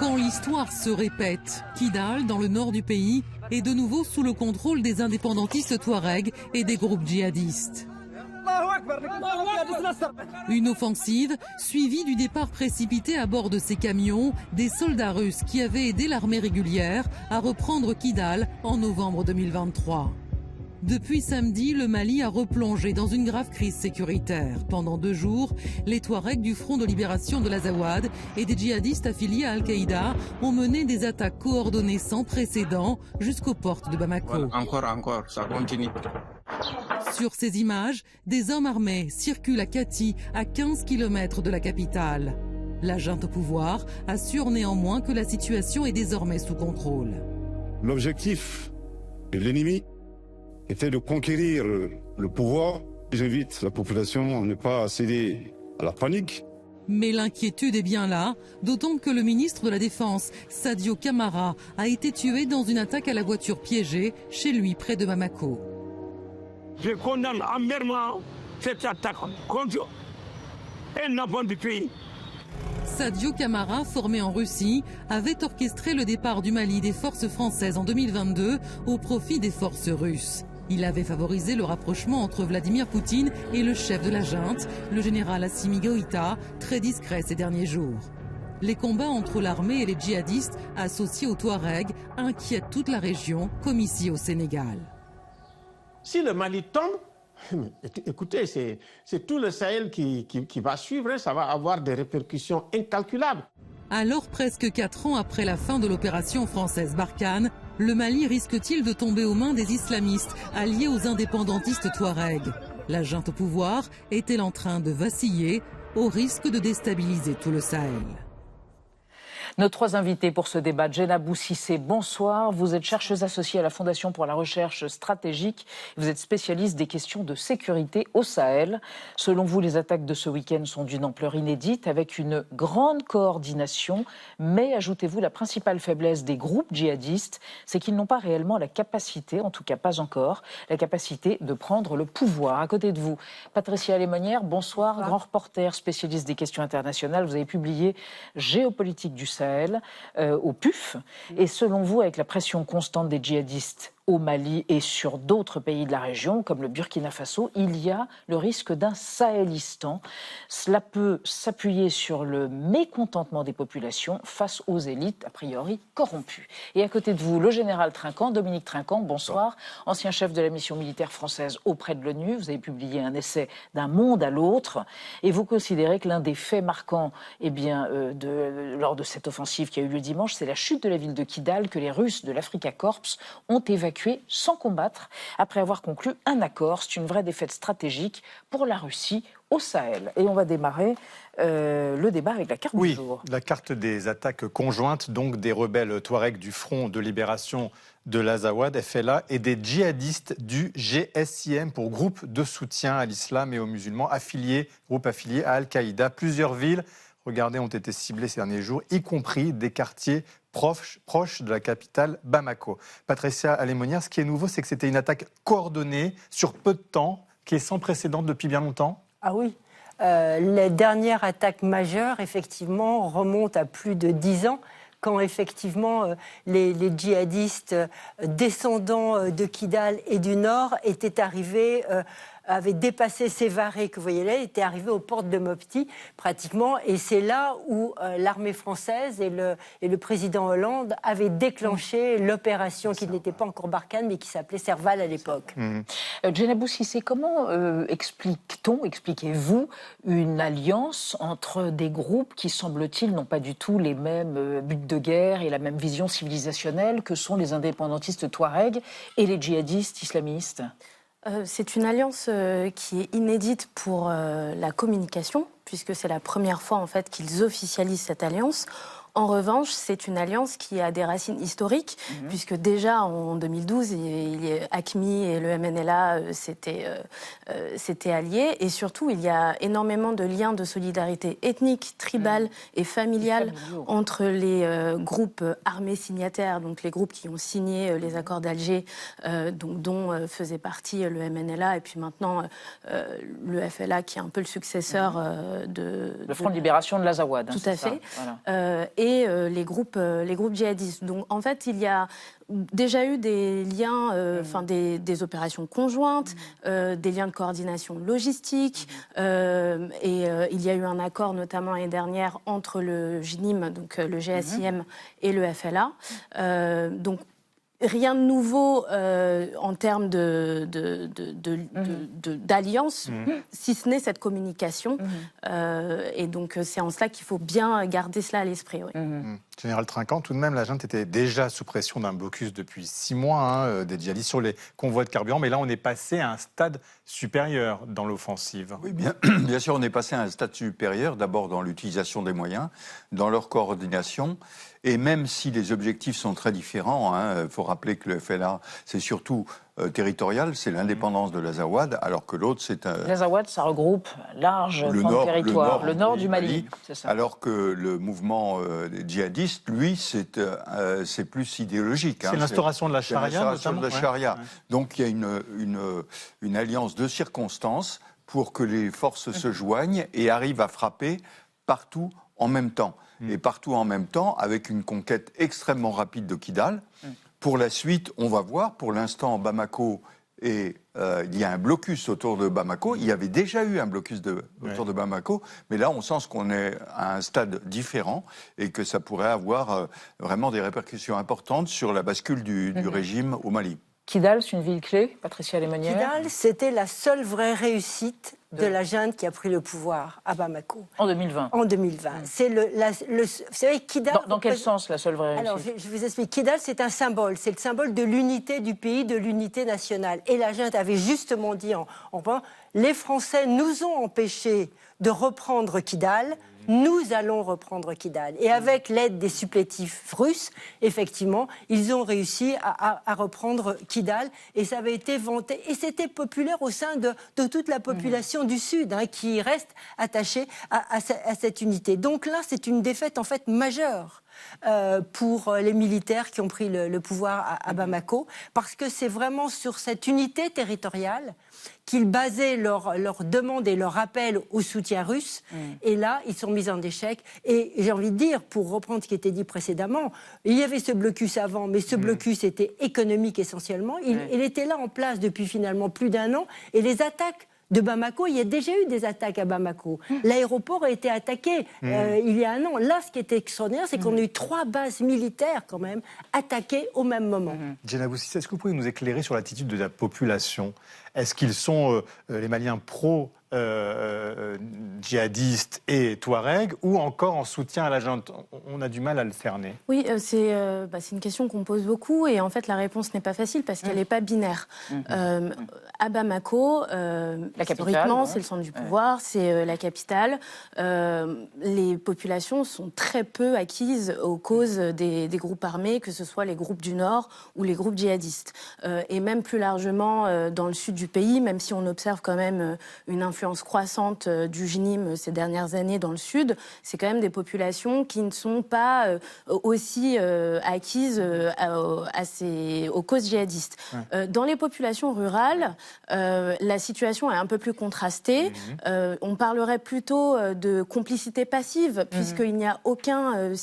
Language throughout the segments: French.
Quand l'histoire se répète, Kidal, dans le nord du pays, est de nouveau sous le contrôle des indépendantistes touaregs et des groupes djihadistes. Une offensive suivie du départ précipité à bord de ces camions des soldats russes qui avaient aidé l'armée régulière à reprendre Kidal en novembre 2023. Depuis samedi, le Mali a replongé dans une grave crise sécuritaire. Pendant 2 jours, les Touaregs du Front de libération de l'Azawad et des djihadistes affiliés à Al-Qaïda ont mené des attaques coordonnées sans précédent jusqu'aux portes de Bamako. Encore, ça continue. Sur ces images, des hommes armés circulent à Kati, à 15 km de la capitale. La junte au pouvoir assure néanmoins que la situation est désormais sous contrôle. L'objectif de l'ennemi était de conquérir le pouvoir. J'invite la population à ne pas céder à la panique. Mais l'inquiétude est bien là, d'autant que le ministre de la Défense, Sadio Kamara, a été tué dans une attaque à la voiture piégée chez lui près de Bamako. Je condamne amèrement cette attaque contre un enfant du pays. Sadio Kamara, formé en Russie, avait orchestré le départ du Mali des forces françaises en 2022 au profit des forces russes. Il avait favorisé le rapprochement entre Vladimir Poutine et le chef de la junte, le général Assimi Goïta, très discret ces derniers jours. Les combats entre l'armée et les djihadistes associés aux Touaregs inquiètent toute la région, comme ici au Sénégal. Si le Mali tombe, écoutez, c'est tout le Sahel qui va suivre, ça va avoir des répercussions incalculables. Alors, presque 4 ans après la fin de l'opération française Barkhane, le Mali risque-t-il de tomber aux mains des islamistes alliés aux indépendantistes touaregs? La junte au pouvoir est-elle en train de vaciller au risque de déstabiliser tout le Sahel? Nos 3 invités pour ce débat, Djenabou Cissé, bonsoir. Vous êtes chercheuse associée à la Fondation pour la recherche stratégique. Vous êtes spécialiste des questions de sécurité au Sahel. Selon vous, les attaques de ce week-end sont d'une ampleur inédite, avec une grande coordination. Mais, ajoutez-vous, la principale faiblesse des groupes djihadistes, c'est qu'ils n'ont pas réellement la capacité, en tout cas pas encore, la capacité de prendre le pouvoir. À côté de vous, Patricia Lémonière, bonsoir, grand reporter, spécialiste des questions internationales. Vous avez publié Géopolitique du Sahel au PUF. Et selon vous, avec la pression constante des djihadistes au Mali et sur d'autres pays de la région, comme le Burkina Faso, il y a le risque d'un Sahélistan. Cela peut s'appuyer sur le mécontentement des populations face aux élites, a priori corrompues. Et à côté de vous, le général Trinquant, Dominique Trinquant, bonsoir, ancien chef de la mission militaire française auprès de l'ONU. Vous avez publié un essai d'un monde à l'autre, et vous considérez que l'un des faits marquants lors de cette offensive qui a eu lieu dimanche, c'est la chute de la ville de Kidal que les Russes de l'Afrika Korps ont évacuée sans combattre, après avoir conclu un accord. C'est une vraie défaite stratégique pour la Russie au Sahel. Et on va démarrer le débat avec la carte du jour. La carte des attaques conjointes, donc des rebelles touaregs du Front de libération de l'Azawad, FLA, et des djihadistes du GSIM, pour groupe de soutien à l'islam et aux musulmans, groupe affilié à Al-Qaïda. Plusieurs villes, regardez, ont été ciblées ces derniers jours, y compris des quartiers proche de la capitale Bamako. Patricia Lémonière, ce qui est nouveau, c'est que c'était une attaque coordonnée sur peu de temps, qui est sans précédent depuis bien longtemps. Ah oui, les dernières attaques majeures, effectivement, remontent à plus de 10 ans, quand effectivement les djihadistes descendants de Kidal et du Nord étaient arrivés avait dépassé Sévaré, que vous voyez là, était arrivé aux portes de Mopti, pratiquement. Et c'est là où l'armée française et le président Hollande avaient déclenché l'opération qui n'était pas encore Barkhane, mais qui s'appelait Serval à l'époque. Djenabou Cissé, comment expliquez-vous une alliance entre des groupes qui, semble-t-il, n'ont pas du tout les mêmes buts de guerre et la même vision civilisationnelle que sont les indépendantistes touaregs et les djihadistes islamistes ? C'est une alliance qui est inédite pour la communication, puisque c'est la première fois en fait qu'ils officialisent cette alliance. En revanche, c'est une alliance qui a des racines historiques, puisque déjà en 2012, AQMI et le MNLA s'étaient alliés. Et surtout, il y a énormément de liens de solidarité ethnique, tribale et familiale entre les groupes armés signataires, donc les groupes qui ont signé les accords d'Alger, dont faisait partie le MNLA, et puis maintenant le FLA, qui est un peu le successeur le Front de libération de l'Azawad. Tout à fait. Voilà. et les groupes djihadistes. Donc en fait, il y a déjà eu des liens, des opérations conjointes, des liens de coordination logistique, et il y a eu un accord notamment l'année dernière entre le JNIM, donc le GSIM, et le FLA. Donc rien de nouveau en termes d'alliance, si ce n'est cette communication. Et donc, c'est en cela qu'il faut bien garder cela à l'esprit. Oui. Général Trinquant, tout de même, la junte était déjà sous pression d'un blocus depuis 6 mois, des djihadistes sur les convois de carburant. Mais là, on est passé à un stade supérieur dans l'offensive. Oui, bien sûr, on est passé à un stade supérieur, d'abord dans l'utilisation des moyens, dans leur coordination. Et même si les objectifs sont très différents, faut rappeler que le FLA, c'est surtout territorial, c'est l'indépendance de l'Azawad, alors que l'autre, c'est... L'Azawad, ça regroupe large territoire, le nord du Mali, c'est ça. Alors que le mouvement djihadiste, lui, c'est plus idéologique. C'est l'instauration de la charia, l'instauration de la charia. Ouais. Donc il y a une alliance de circonstances pour que les forces se joignent et arrivent à frapper partout en même temps. Et partout en même temps, avec une conquête extrêmement rapide de Kidal. Pour la suite, on va voir. Pour l'instant, Bamako, il y a un blocus autour de Bamako. Il y avait déjà eu un blocus autour de Bamako. Mais là, on sent qu'on est à un stade différent et que ça pourrait avoir vraiment des répercussions importantes sur la bascule du régime au Mali. Kidal, c'est une ville clé, Patricia Lémonière. Kidal, c'était la seule vraie réussite de la junte qui a pris le pouvoir à Bamako. En 2020. En 2020. C'est vous savez, Kidal... Dans quel sens, la seule vraie réussite? Alors, je vous explique. Kidal, c'est un symbole. C'est le symbole de l'unité du pays, de l'unité nationale. Et la junte avait justement dit les Français nous ont empêchés de reprendre Kidal. Nous allons reprendre Kidal. Et avec l'aide des supplétifs russes, effectivement, ils ont réussi à reprendre Kidal. Et ça avait été vanté. Et c'était populaire au sein de toute la population du Sud, qui reste attachée à cette unité. Donc là, c'est une défaite en fait majeure pour les militaires qui ont pris le pouvoir à Bamako, parce que c'est vraiment sur cette unité territoriale qu'ils basaient leur demande et leur appel au soutien russe. Et là, ils sont mis en échec. Et j'ai envie de dire, pour reprendre ce qui était dit précédemment, il y avait ce blocus avant, mais ce blocus était économique essentiellement. Il était là en place depuis finalement plus d'1 an. Et les attaques de Bamako, il y a déjà eu des attaques à Bamako. L'aéroport a été attaqué il y a 1 an. Là, ce qui était extraordinaire, c'est qu'on a eu 3 bases militaires quand même attaquées au même moment. Djenab Boucissé, est-ce que vous pouvez nous éclairer sur l'attitude de la population? Est-ce qu'ils sont, les Maliens, pro-djihadistes et Touareg, ou encore en soutien à la junte? On a du mal à le cerner. Oui, c'est une question qu'on pose beaucoup, et en fait la réponse n'est pas facile parce qu'elle n'est pas binaire. À Bamako, historiquement, c'est le centre du pouvoir, c'est la capitale. Les populations sont très peu acquises aux causes des groupes armés, que ce soit les groupes du Nord ou les groupes djihadistes. Et même plus largement dans le sud du pays, même si on observe quand même une influence croissante du JNIM ces dernières années dans le sud, c'est quand même des populations qui ne sont pas aussi acquises aux causes djihadistes. Dans les populations rurales, la situation est un peu plus contrastée. On parlerait plutôt de complicité passive, puisqu'il n'y a aucun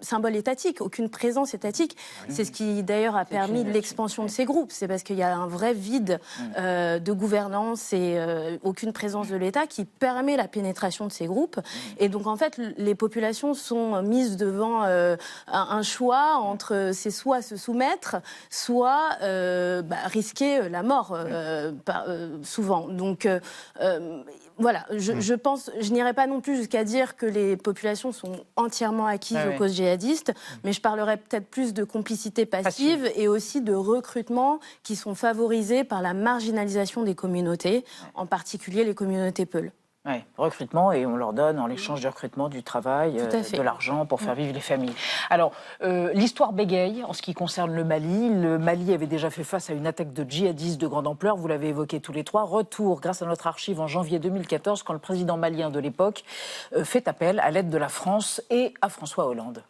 symbole étatique, aucune présence étatique. C'est ce qui d'ailleurs a permis l'expansion de ces groupes. C'est parce qu'il y a un vrai vide de gouvernance et aucune présence de l'État qui permet la pénétration de ces groupes. Et donc en fait, les populations sont mises devant un choix entre c'est soit se soumettre, soit risquer la mort souvent. Donc voilà, je n'irai pas non plus jusqu'à dire que les populations sont entièrement acquises aux causes djihadistes, mais je parlerai peut-être plus de complicité passive et aussi de recrutement qui sont favorisés par la marginalisation des communautés, en particulier les communautés peules. Oui, recrutement, et on leur donne en l'échange de recrutement du travail, de l'argent pour faire vivre les familles. Alors, l'histoire bégaye en ce qui concerne le Mali. Le Mali avait déjà fait face à une attaque de djihadistes de grande ampleur, vous l'avez évoqué tous les trois. Retour, grâce à notre archive, en janvier 2014, quand le président malien de l'époque fait appel à l'aide de la France et à François Hollande.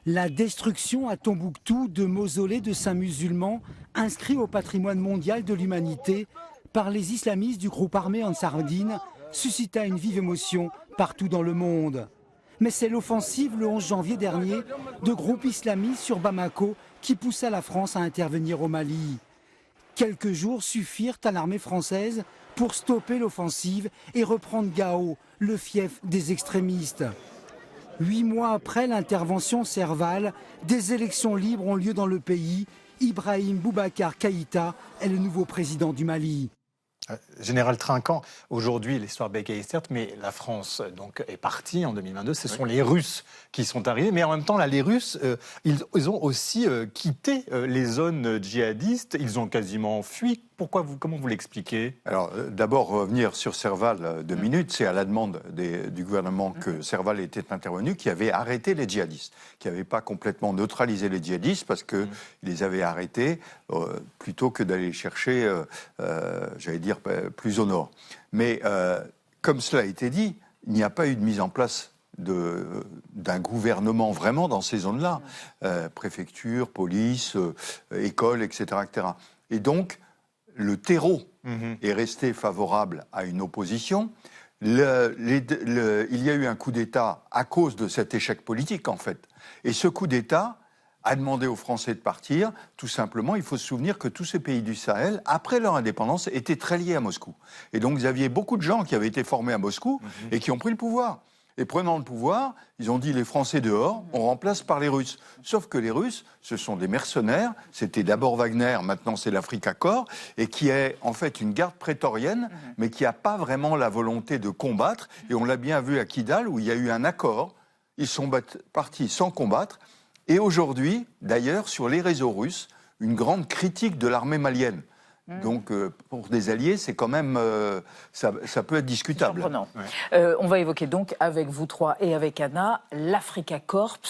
La destruction à Tombouctou de mausolées de saints musulmans inscrits au patrimoine mondial de l'humanité par les islamistes du groupe armé Ansar Dine suscita une vive émotion partout dans le monde. Mais c'est l'offensive le 11 janvier dernier de groupes islamistes sur Bamako qui poussa la France à intervenir au Mali. Quelques jours suffirent à l'armée française pour stopper l'offensive et reprendre Gao, le fief des extrémistes. 8 mois après l'intervention Serval, des élections libres ont lieu dans le pays. Ibrahim Boubacar Keïta est le nouveau président du Mali. Général Trinquant, aujourd'hui l'histoire bégaye certes, mais la France donc, est partie en 2022. Ce sont les Russes qui sont arrivés, mais en même temps, là, les Russes, ils ont aussi quitté les zones djihadistes. Ils ont quasiment fui. Comment vous l'expliquez? Alors, d'abord, revenir sur Serval 2 minutes. C'est à la demande du gouvernement que Serval était intervenu, qui avait arrêté les djihadistes, qui n'avait pas complètement neutralisé les djihadistes parce qu'il les avait arrêtés plutôt que d'aller chercher, j'allais dire, plus au nord. Mais comme cela a été dit, il n'y a pas eu de mise en place d'un gouvernement vraiment dans ces zones-là. Préfecture, police, école, etc., etc. Et donc, le terreau est resté favorable à une opposition. Il y a eu un coup d'État à cause de cet échec politique, en fait. Et ce coup d'État a demandé aux Français de partir. Tout simplement, il faut se souvenir que tous ces pays du Sahel, après leur indépendance, étaient très liés à Moscou. Et donc, vous aviez beaucoup de gens qui avaient été formés à Moscou et qui ont pris le pouvoir. Et prenant le pouvoir, ils ont dit les Français dehors, on remplace par les Russes. Sauf que les Russes, ce sont des mercenaires. C'était d'abord Wagner, maintenant c'est l'Africa Corps, et qui est en fait une garde prétorienne, mais qui n'a pas vraiment la volonté de combattre. Et on l'a bien vu à Kidal, où il y a eu un accord. Ils sont partis sans combattre. Et aujourd'hui, d'ailleurs, sur les réseaux russes, une grande critique de l'armée malienne. Donc, pour des alliés, c'est quand même, ça peut être discutable. On va évoquer donc avec vous trois et avec Anna l'Africa Corps.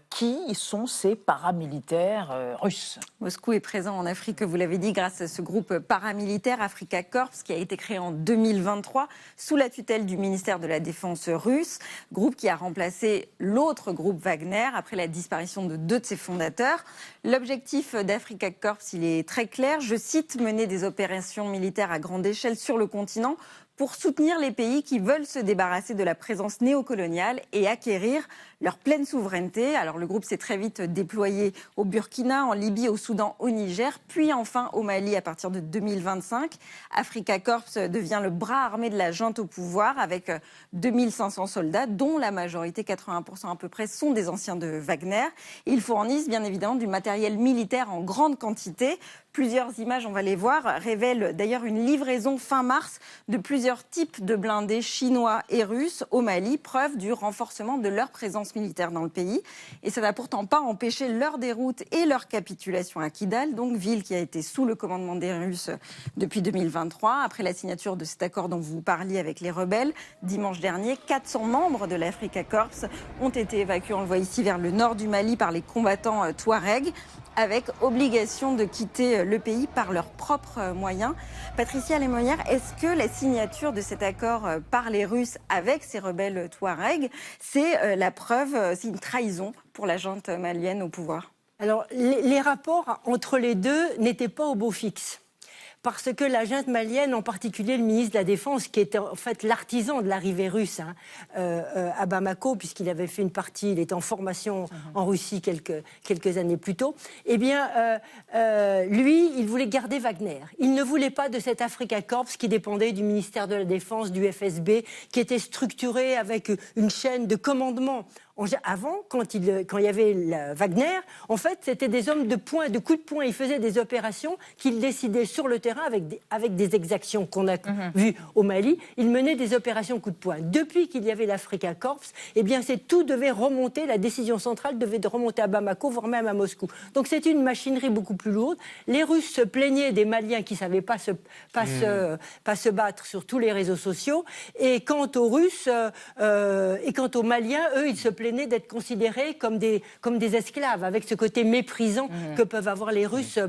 Qui sont ces paramilitaires russes? Moscou est présent en Afrique, vous l'avez dit, grâce à ce groupe paramilitaire Africa Corps qui a été créé en 2023 sous la tutelle du ministère de la Défense russe. Groupe qui a remplacé l'autre groupe Wagner après la disparition de 2 de ses fondateurs. L'objectif d'Africa Corps, il est très clair. Je cite, mener des opérations militaires à grande échelle sur le continent pour soutenir les pays qui veulent se débarrasser de la présence néocoloniale et acquérir leur pleine souveraineté. Alors le groupe s'est très vite déployé au Burkina, en Libye, au Soudan, au Niger, puis enfin au Mali à partir de 2025. Africa Corps devient le bras armé de la junte au pouvoir avec 2500 soldats, dont la majorité, 80% à peu près, sont des anciens de Wagner. Ils fournissent bien évidemment du matériel militaire en grande quantité. Plusieurs images, on va les voir, révèlent d'ailleurs une livraison fin mars de plusieurs types de blindés chinois et russes au Mali, preuve du renforcement de leur présence militaire dans le pays. Et ça n'a pourtant pas empêché leur déroute et leur capitulation à Kidal, donc ville qui a été sous le commandement des Russes depuis 2023. Après la signature de cet accord dont vous parliez avec les rebelles, dimanche dernier, 400 membres de l'Africa Corps ont été évacués, on le voit ici, vers le nord du Mali par les combattants Touaregs, avec obligation de quitter le pays par leurs propres moyens. Patricia Lemonnière, est-ce que la signature de cet accord par les Russes avec ces rebelles Touaregs, c'est la preuve, c'est une trahison pour la junte malienne au pouvoir? Alors, les rapports entre les deux n'étaient pas au beau fixe. Parce que la junte malienne, en particulier le ministre de la Défense, qui était en fait l'artisan de l'arrivée russe à Bamako, puisqu'il avait fait une partie, il était en formation en Russie quelques années plus tôt, eh bien, lui, il voulait garder Wagner. Il ne voulait pas de cet Africa Corps qui dépendait du ministère de la Défense, du FSB, qui était structuré avec une chaîne de commandement. Avant, quand il y avait Wagner, en fait, c'était des hommes de poing, de coups de poing. Ils faisaient des opérations qu'ils décidaient sur le terrain avec des exactions qu'on a vues au Mali. Ils menaient des opérations coups de poing. Depuis qu'il y avait l'Africa Corps, eh bien, tout devait remonter, la décision centrale devait remonter à Bamako, voire même à Moscou. Donc, c'était une machinerie beaucoup plus lourde. Les Russes se plaignaient des Maliens qui ne savaient pas se battre sur tous les réseaux sociaux. Et quant aux Russes et quant aux Maliens, eux, ils se plaignaient d'être considérés comme des esclaves, avec ce côté méprisant que peuvent avoir les Russes.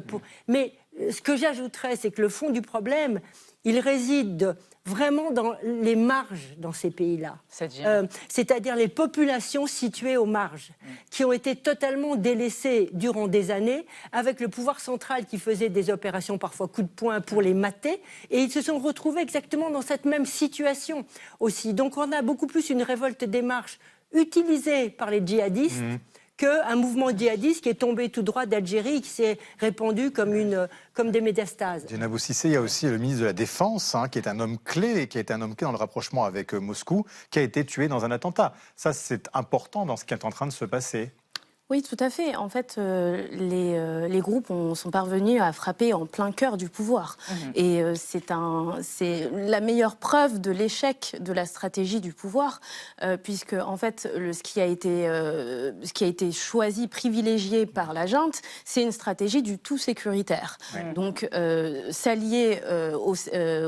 Mais ce que j'ajouterais, c'est que le fond du problème, il réside vraiment dans les marges dans ces pays-là. C'est-à-dire les populations situées aux marges, qui ont été totalement délaissées durant des années, avec le pouvoir central qui faisait des opérations parfois coup de poing pour les mater, et ils se sont retrouvés exactement dans cette même situation aussi. Donc on a beaucoup plus une révolte des marges utilisée par les djihadistes, qu'un mouvement djihadiste qui est tombé tout droit d'Algérie, qui s'est répandu comme des métastases. Djenabou Cissé, il y a aussi le ministre de la Défense, qui est un homme clé, qui a été un homme clé dans le rapprochement avec Moscou, qui a été tué dans un attentat. Ça, c'est important dans ce qui est en train de se passer. Oui, tout à fait. En fait, les groupes sont parvenus à frapper en plein cœur du pouvoir. Et c'est la meilleure preuve de l'échec de la stratégie du pouvoir, puisque en fait, ce qui a été choisi, privilégié par la junte, c'est une stratégie du tout sécuritaire. Donc, s'allier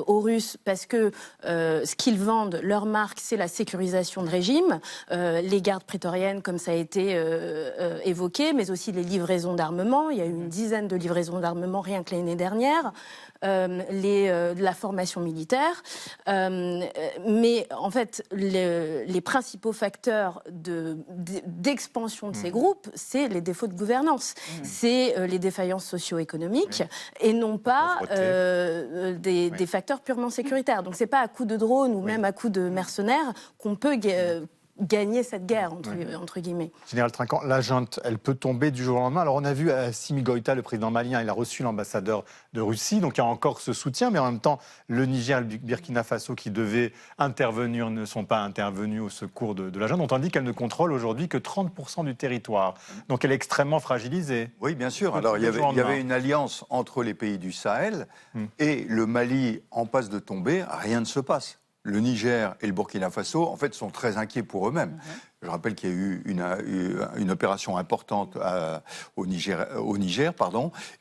aux Russes parce que ce qu'ils vendent, leur marque, c'est la sécurisation de régime, les gardes prétoriennes, comme ça a été évoqué, mais aussi les livraisons d'armement. Il y a eu une dizaine de livraisons d'armement rien que l'année dernière. De la formation militaire. Mais en fait, les principaux facteurs d'expansion de ces groupes, c'est les défauts de gouvernance. C'est les défaillances socio-économiques et non pas des facteurs purement sécuritaires. Donc c'est pas à coup de drone ou même à coup de mercenaires qu'on peut gagner cette guerre, entre guillemets. Général Trinquant, la junte, elle peut tomber du jour au lendemain. Alors on a vu Assimi Goïta, le président malien, il a reçu l'ambassadeur de Russie, donc il y a encore ce soutien, mais en même temps, le Niger, le Burkina Faso qui devaient intervenir ne sont pas intervenus au secours de la junte. On dit qu'elle ne contrôle aujourd'hui que 30% du territoire. Donc elle est extrêmement fragilisée. Oui, bien sûr. Alors il y avait une alliance entre les pays du Sahel et le Mali en passe de tomber, rien ne se passe. Le Niger et le Burkina Faso, en fait, sont très inquiets pour eux-mêmes. Je rappelle qu'il y a eu une opération importante au Niger,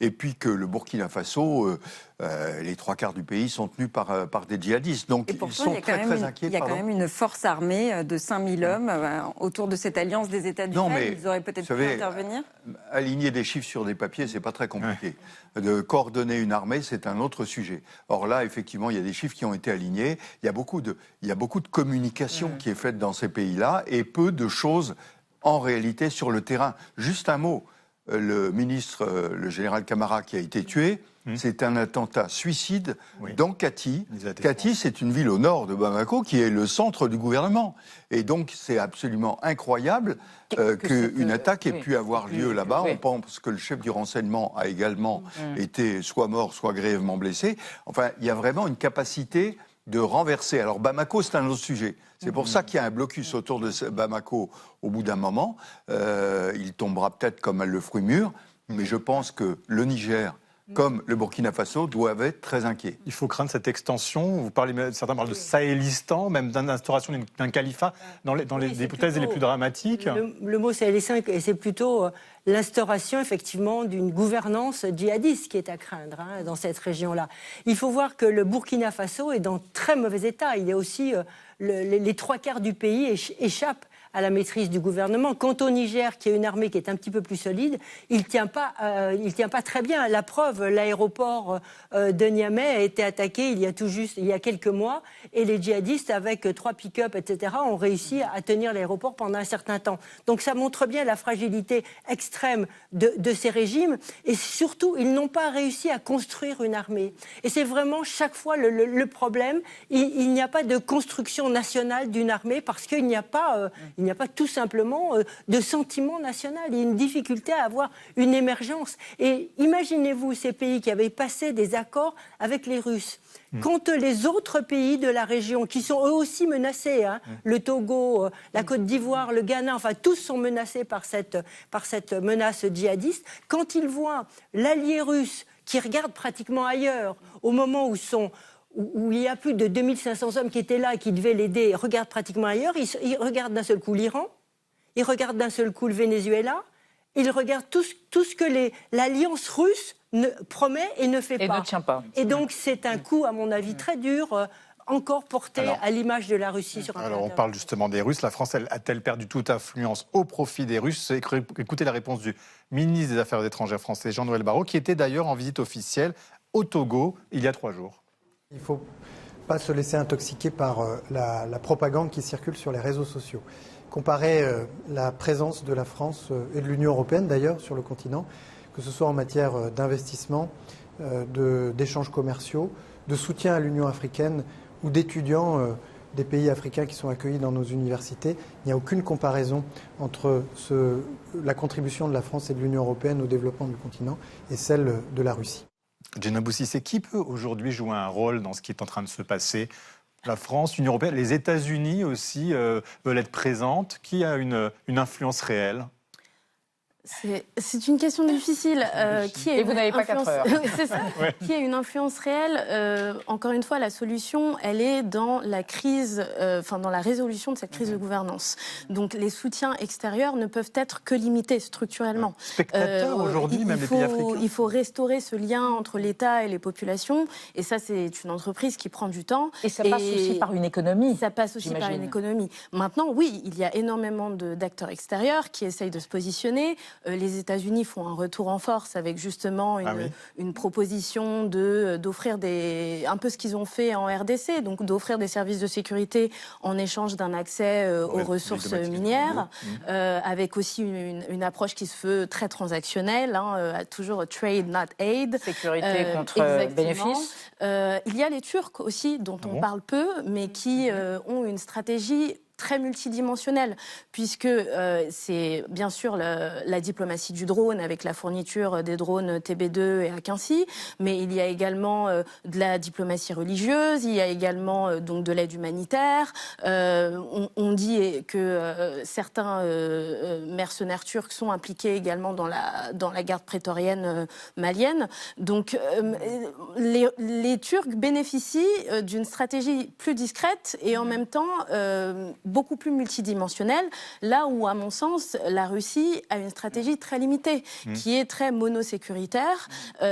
et puis que le Burkina Faso, les 3/4 du pays sont tenus par des djihadistes. Donc et pourtant, ils sont très inquiets. Il y a quand même une force armée de 5000 hommes autour de cette alliance des États du Sahel. Ils auraient peut-être pu intervenir. Aligner des chiffres sur des papiers, c'est pas très compliqué. De coordonner une armée, c'est un autre sujet. Or là, effectivement, il y a des chiffres qui ont été alignés. Il y a beaucoup de communication qui est faite dans ces pays-là et peu de choses en réalité sur le terrain. Juste un mot, le ministre, le général Camara qui a été tué, c'est un attentat suicide dans Kati. Kati, c'est une ville au nord de Bamako qui est le centre du gouvernement. Et donc, c'est absolument incroyable qu'une attaque ait pu avoir lieu là-bas. On pense que le chef du renseignement a également été soit mort, soit grièvement blessé. Enfin, il y a vraiment une capacité de renverser. Alors Bamako, c'est un autre sujet. C'est pour ça qu'il y a un blocus autour de Bamako au bout d'un moment. Il tombera peut-être comme le fruit mûr, mais je pense que le Niger, comme le Burkina Faso, doivent être très inquiets. Il faut craindre cette extension. Certains parlent de Sahélistan, même d'instauration d'un califat, dans les hypothèses les plus dramatiques. Le mot sahélistan, c'est plutôt l'instauration, effectivement, d'une gouvernance djihadiste qui est à craindre dans cette région-là. Il faut voir que le Burkina Faso est dans très mauvais état. Il y a aussi les 3/4 du pays échappent à la maîtrise du gouvernement. Quant au Niger, qui a une armée qui est un petit peu plus solide, il tient pas très bien. La preuve, l'aéroport de Niamey a été attaqué il y a quelques mois, et les djihadistes, avec 3 pick-up, etc., ont réussi à tenir l'aéroport pendant un certain temps. Donc ça montre bien la fragilité extrême de ces régimes, et surtout, ils n'ont pas réussi à construire une armée. Et c'est vraiment chaque fois le problème. Il n'y a pas de construction nationale d'une armée parce qu'il n'y a pas tout simplement de sentiment national. Il y a une difficulté à avoir une émergence. Et imaginez-vous ces pays qui avaient passé des accords avec les Russes. Quand les autres pays de la région, qui sont eux aussi menacés, le Togo, la Côte d'Ivoire, le Ghana, enfin tous sont menacés par cette menace djihadiste, quand ils voient l'allié russe qui regarde pratiquement ailleurs, au moment où il y a plus de 2500 hommes qui étaient là et qui devaient l'aider, regardent pratiquement ailleurs, ils regardent d'un seul coup l'Iran, ils regardent d'un seul coup le Venezuela, ils regardent tout ce que l'alliance russe promet et ne fait pas. Ne tient pas. Et donc c'est un coup, à mon avis, très dur encore porté à l'image de la Russie sur un plan Alors on international. parle justement des Russes. La France a-t-elle perdu toute influence au profit des Russes? Écoutez la réponse du ministre des Affaires étrangères français, Jean-Noël Barrot, qui était d'ailleurs en visite officielle au Togo il y a 3 jours. Il ne faut pas se laisser intoxiquer par la propagande qui circule sur les réseaux sociaux. Comparer la présence de la France et de l'Union européenne d'ailleurs sur le continent, que ce soit en matière d'investissement, d'échanges commerciaux, de soutien à l'Union africaine ou d'étudiants des pays africains qui sont accueillis dans nos universités, il n'y a aucune comparaison entre la contribution de la France et de l'Union européenne au développement du continent et celle de la Russie. Jenna Boussissé, qui peut aujourd'hui jouer un rôle dans ce qui est en train de se passer? La France, l'Union européenne, les États-Unis aussi veulent être présentes. Qui a une influence réelle? C'est une question difficile. Et vous n'avez pas 4 heures. C'est ça. Ouais. Qui a une influence réelle? Encore une fois, la solution, elle est dans la crise, dans la résolution de cette crise de gouvernance. Donc, les soutiens extérieurs ne peuvent être que limités structurellement. Spectateurs aujourd'hui, même les pays africains. Il faut restaurer ce lien entre l'État et les populations. Et ça, c'est une entreprise qui prend du temps. Et ça passe aussi par une économie. Ça passe aussi par une économie. Maintenant, oui, il y a énormément d'acteurs extérieurs qui essayent de se positionner. Les États-Unis font un retour en force avec justement une proposition d'offrir un peu ce qu'ils ont fait en RDC, donc d'offrir des services de sécurité en échange d'un accès aux ressources minières, avec aussi une approche qui se veut très transactionnelle, toujours trade not aid. Sécurité contre bénéfice. Il y a les Turcs aussi, dont on parle peu, mais qui ont une stratégie très multidimensionnelle, puisque c'est bien sûr la diplomatie du drone avec la fourniture des drones TB2 et Akinci, mais il y a également de la diplomatie religieuse, il y a également donc de l'aide humanitaire. On dit que certains mercenaires turcs sont impliqués également dans la garde prétorienne malienne. Donc les Turcs bénéficient d'une stratégie plus discrète et en même temps beaucoup plus multidimensionnelle, là où, à mon sens, la Russie a une stratégie très limitée, qui est très monosécuritaire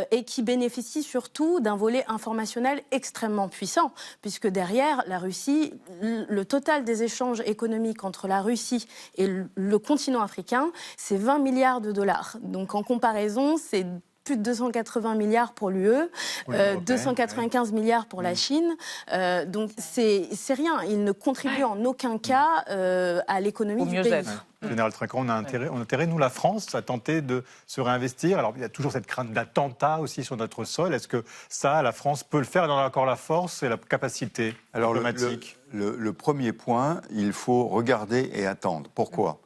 et qui bénéficie surtout d'un volet informationnel extrêmement puissant, puisque derrière, la Russie, le total des échanges économiques entre la Russie et le continent africain, c'est 20 milliards de dollars. Donc, en comparaison, c'est plus de 280 milliards pour l'UE, 295 milliards pour la Chine. Donc, c'est rien. Il ne contribue en aucun cas à l'économie du pays. Général Trinquant, on a intérêt, nous, la France, à tenter de se réinvestir. Alors, il y a toujours cette crainte d'attentat aussi sur notre sol. Est-ce que ça, la France peut le faire? Elle en a encore la force et la capacité diplomatique. Le premier point, il faut regarder et attendre. Pourquoi?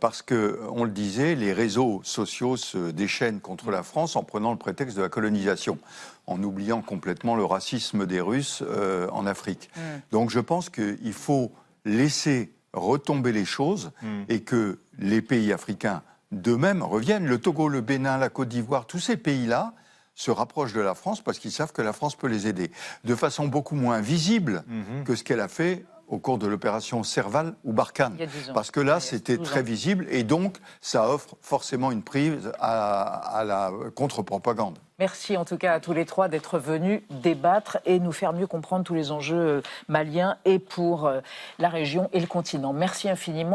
Parce que, on le disait, les réseaux sociaux se déchaînent contre la France en prenant le prétexte de la colonisation, en oubliant complètement le racisme des Russes en Afrique. Donc je pense qu'il faut laisser retomber les choses et que les pays africains d'eux-mêmes reviennent. Le Togo, le Bénin, la Côte d'Ivoire, tous ces pays-là se rapprochent de la France parce qu'ils savent que la France peut les aider de façon beaucoup moins visible que ce qu'elle a fait au cours de l'opération Serval ou Barkhane. Parce que là, c'était très visible et donc ça offre forcément une prise à la contre-propagande. Merci en tout cas à tous les trois d'être venus débattre et nous faire mieux comprendre tous les enjeux maliens et pour la région et le continent. Merci infiniment.